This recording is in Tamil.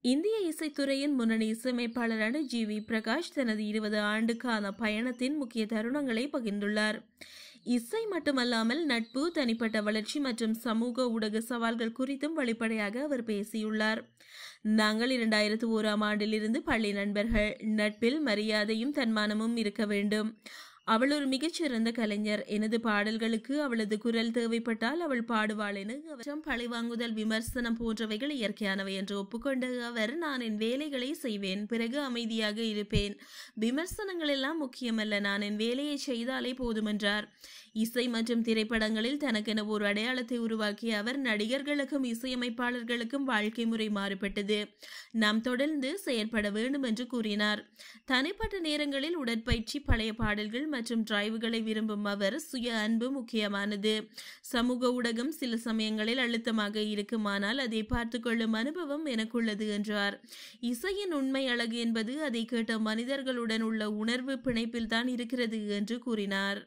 இந்திய இசைத்துறையின் முன்னணி இசையமைப்பாளரான ஜி.வி. பிரகாஷ் தனது 20 ஆண்டுக்கான பயணத்தின் முக்கிய தருணங்களை பகிர்ந்துள்ளார். இசை மட்டுமல்லாமல் நட்பு, தனிப்பட்ட வளர்ச்சி மற்றும் சமூக ஊடக சவால்கள் குறித்தும் வெளிப்படையாக அவர் பேசியுள்ளார். நாங்கள் 2001ஆம் ஆண்டிலிருந்து பள்ளி நண்பர்கள். நட்பில் மரியாதையும் தன்மானமும் இருக்க வேண்டும். அவள் ஒரு மிகச்சிறந்த கலைஞர். எனது பாடல்களுக்கு அவளது குரல் தேவைப்பட்டால் அவள் பாடுவாள் என பழிவாங்குதல், விமர்சனம் போன்றவைகள் இயற்கையானவை என்று ஒப்புக்கொண்ட அவர், நான் என் வேலைகளை செய்வேன், பிறகு அமைதியாக இருப்பேன். விமர்சனங்கள் எல்லாம் முக்கியமல்ல, நான் என் வேலையை செய்தாலே போதுமென்றார். இசை மற்றும் திரைப்படங்களில் தனக்கென ஒரு அடையாளத்தை உருவாக்கிய அவர், நடிகர்களுக்கும் இசையமைப்பாளர்களுக்கும் வாழ்க்கை முறை மாறுபட்டது. நாம் தொடர்ந்து செயற்பட வேண்டும் என்று கூறினார். தனிப்பட்ட நேரங்களில் உடற்பயிற்சி, பழைய பாடல்கள் மற்றும் டிரைவுகளை விரும்பும் அவர், சுய அன்பு முக்கியமானது. சமூக ஊடகம் சில சமயங்களில் அழுத்தமாக இருக்குமானால் அதை பார்த்து கொள்ளும் அனுபவம் எனக்குள்ளது என்றார். இசையின் உண்மை அழகு என்பது அதை கேட்ட மனிதர்களுடன் உள்ள உணர்வு பிணைப்பில்தான் இருக்கிறது என்று கூறினார்.